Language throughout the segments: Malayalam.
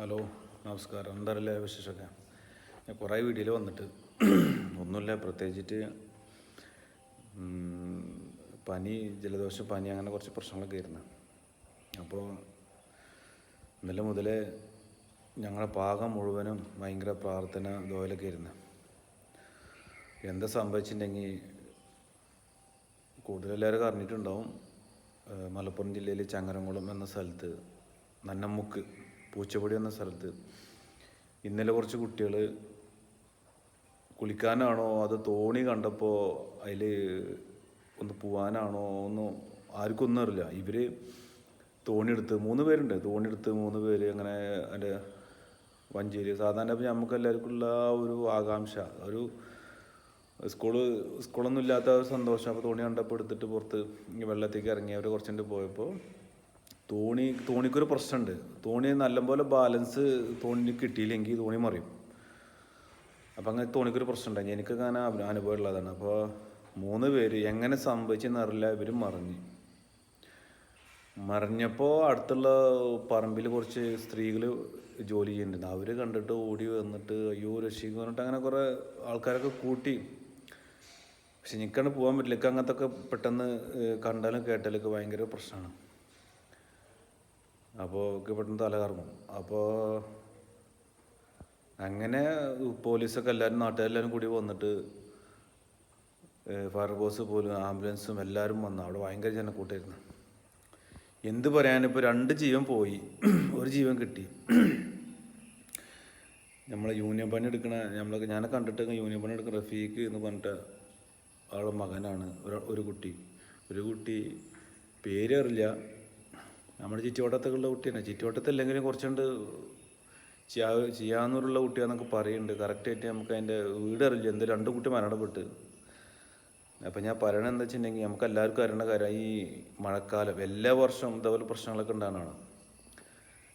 ഹലോ, നമസ്കാരം. എന്തായാലും വിശേഷമൊക്കെ ഞാൻ കുറേ വീഡിയോയിൽ വന്നിട്ട് ഒന്നുമില്ല, പ്രത്യേകിച്ചിട്ട് പനി, ജലദോഷം, പനി അങ്ങനെ കുറച്ച് പ്രശ്നങ്ങളൊക്കെ ആയിരുന്നു. അപ്പോൾ ഇന്നലെ മുതലേ ഞങ്ങളുടെ പാകം മുഴുവനും ഭയങ്കര പ്രാർത്ഥന ദോയിലൊക്കെ ആയിരുന്നു. എന്താ സംഭവിച്ചിട്ടുണ്ടെങ്കിൽ കൂടുതലെല്ലാവരും അറിഞ്ഞിട്ടുണ്ടാവും. മലപ്പുറം ജില്ലയിൽ ചങ്ങരംകുളം എന്ന സ്ഥലത്ത് നന്നമുക്ക് പൂച്ചപ്പൊടി എന്ന സ്ഥലത്ത് ഇന്നലെ കുറച്ച് കുട്ടികൾ കുളിക്കാനാണോ അത് തോണി കണ്ടപ്പോൾ അതിൽ ഒന്ന് പോവാനാണോ ഒന്നും ആർക്കൊന്നും അറിയില്ല. ഇവർ തോണിയെടുത്ത് 3 പേരുണ്ട്. തോണിയെടുത്ത് 3 പേര് അങ്ങനെ അതിൻ്റെ വഞ്ചിയിൽ സാധാരണ ഇപ്പോൾ നമുക്ക് എല്ലാവർക്കുള്ള ഒരു ആകാംക്ഷ, ഒരു സ്കൂളൊന്നും ഇല്ലാത്ത ഒരു സന്തോഷം. അപ്പോൾ തോണി കണ്ടപ്പോൾ എടുത്തിട്ട് പുറത്ത് വെള്ളത്തേക്ക് ഇറങ്ങി അവർ കുറച്ചുകൊണ്ട് പോയപ്പോൾ തോണിക്കൊരു പ്രശ്നമുണ്ട്. തോണി നല്ലപോലെ ബാലൻസ് തോണിന് കിട്ടിയില്ലെങ്കിൽ തോണി മറിയും. അപ്പം അങ്ങനെ തോണിക്കൊരു പ്രശ്നമുണ്ടായി. എനിക്കൊക്കെ അങ്ങനെ അനുഭവം ഉള്ളതാണ്. അപ്പോൾ 3 പേര് എങ്ങനെ സംഭവിച്ചെന്ന് അറിയില്ല, ഇവർ മറിഞ്ഞപ്പോൾ അടുത്തുള്ള പറമ്പിൽ കുറച്ച് സ്ത്രീകൾ ജോലി ചെയ്യുന്നുണ്ട്. അവർ കണ്ടിട്ട് ഓടി വന്നിട്ട് അയ്യോ രക്ഷിക്കും പറഞ്ഞിട്ട് അങ്ങനെ കുറേ ആൾക്കാരൊക്കെ കൂട്ടി. പക്ഷെ എനിക്കാണ് പോകാൻ പറ്റില്ല. എനിക്ക് അങ്ങനത്തെ ഒക്കെ പെട്ടെന്ന് കണ്ടാലും കേട്ടാലൊക്കെ ഭയങ്കര പ്രശ്നമാണ്. അപ്പോൾ ഒക്കെ പെട്ടെന്ന് തല കറങ്ങും. അപ്പോൾ അങ്ങനെ പോലീസൊക്കെ നാട്ടുകാരെല്ലാവരും കൂടി വന്നിട്ട് ഫയർഫോഴ്സ് പോലും ആംബുലൻസും എല്ലാവരും വന്നു. അവിടെ ഭയങ്കര ജനക്കൂട്ടായിരുന്നു. എന്ത് പറയാനിപ്പോൾ 2 ജീവൻ പോയി, 1 ജീവൻ കിട്ടി. നമ്മളെ യൂണിയൻ പണി എടുക്കണ ഞാനെ കണ്ടിട്ട് യൂണിയൻ പണി എടുക്കുന്ന റഫീഖ് എന്ന് പറഞ്ഞിട്ട് ആളുടെ മകനാണ്. ഒരു കുട്ടി പേര് അറിയില്ല. നമ്മുടെ ചുറ്റുവട്ടത്തുള്ള കുട്ടിയാണ്. ചുറ്റുവട്ടത്തല്ലെങ്കിലും കുറച്ചുകൊണ്ട് ചെയ്യാവുന്നവരുള്ള കുട്ടിയാന്നൊക്കെ പറയുന്നുണ്ട്. കറക്റ്റായിട്ട് നമുക്ക് അതിൻ്റെ വീട് അറിയില്ല. എന്ത് 2 കുട്ടി മരണപ്പെട്ട്. അപ്പം ഞാൻ പറയണത് എന്താ വെച്ചിട്ടുണ്ടെങ്കിൽ നമുക്ക് എല്ലാവർക്കും അറിയേണ്ട കാര്യം, ഈ മഴക്കാലം എല്ലാ വർഷവും ഇതേപോലെ പ്രശ്നങ്ങളൊക്കെ ഉണ്ടാകുന്നതാണ്.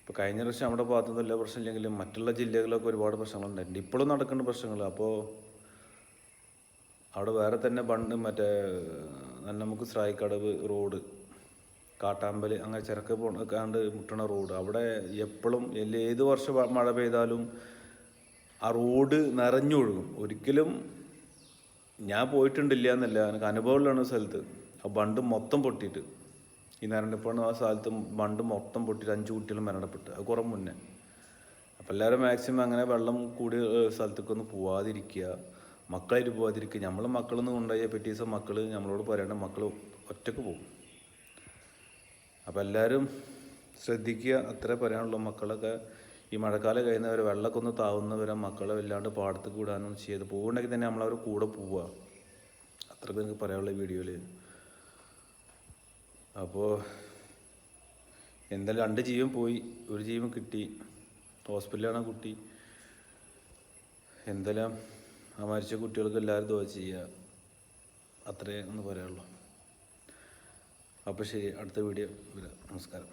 ഇപ്പോൾ കഴിഞ്ഞ വർഷം നമ്മുടെ ഭാഗത്തുനിന്ന് എല്ലാ പ്രശ്നമില്ലെങ്കിലും മറ്റുള്ള ജില്ലകളിലൊക്കെ ഒരുപാട് പ്രശ്നങ്ങളുണ്ടായിട്ടുണ്ട്. ഇപ്പോഴും നടക്കുന്ന പ്രശ്നങ്ങൾ. അപ്പോൾ അവിടെ വേറെ തന്നെ മറ്റേ നമുക്ക് സ്രായിക്കടവ് റോഡ്, കാട്ടാമ്പൽ അങ്ങനെ ചിരക്ക് പോകാണ്ട് മുട്ടണ റോഡ്, അവിടെ എപ്പോഴും ഏത് വർഷം മഴ പെയ്താലും ആ റോഡ് നിറഞ്ഞൊഴുകും. ഒരിക്കലും ഞാൻ പോയിട്ടുണ്ടില്ല എന്നല്ല, എനിക്ക് അനുഭവമുള്ളതാണ് സ്ഥലത്ത്. ആ ബണ്ട് മൊത്തം പൊട്ടിയിട്ട്, ഈ നരണ്ടിപ്പോണ ആ സ്ഥലത്ത് ബണ്ട് മൊത്തം പൊട്ടിയിട്ട് 5 കുട്ടികൾ മരണപ്പെട്ട്. അത് കുറേ മുന്നേ. അപ്പോൾ എല്ലാവരും മാക്സിമം അങ്ങനെ വെള്ളം കൂടിയ സ്ഥലത്തേക്കൊന്ന് പോവാതിരിക്കുക, മക്കളായിട്ട് പോവാതിരിക്കുക. നമ്മൾ മക്കളൊന്നും കൊണ്ടുപോയ പിറ്റേ മക്കൾ നമ്മളോട് പറയണ്ട, മക്കൾ ഒറ്റക്ക് പോകും. അപ്പോൾ എല്ലാവരും ശ്രദ്ധിക്കുക, അത്രേ പറയാനുള്ളൂ. മക്കളൊക്കെ ഈ മഴക്കാലം കഴിയുന്നവരെ വെള്ളമൊക്കെ ഒന്ന് താവുന്നവരെ മക്കളെ വല്ലാണ്ട് പാടത്ത് കൂടാനും ചെയ്ത് പോകുന്നുണ്ടെങ്കിൽ തന്നെ നമ്മളവർ കൂടെ പോവുക. അത്രയ്ക്ക് എനിക്ക് പറയാനുള്ള വീഡിയോയിൽ. അപ്പോൾ എന്തായാലും 2 ജീവൻ പോയി, 1 ജീവൻ കിട്ടി. ഹോസ്പിറ്റലിലാണ് കുട്ടി. എന്തായാലും ആ മരിച്ച കുട്ടികൾക്ക് എല്ലാവരും ദുആ ചെയ്യുക. അത്രേ ഒന്ന് പറയാനുള്ളൂ. അപ്പോൾ ശരി, അടുത്ത വീഡിയോ വരാം. നമസ്കാരം.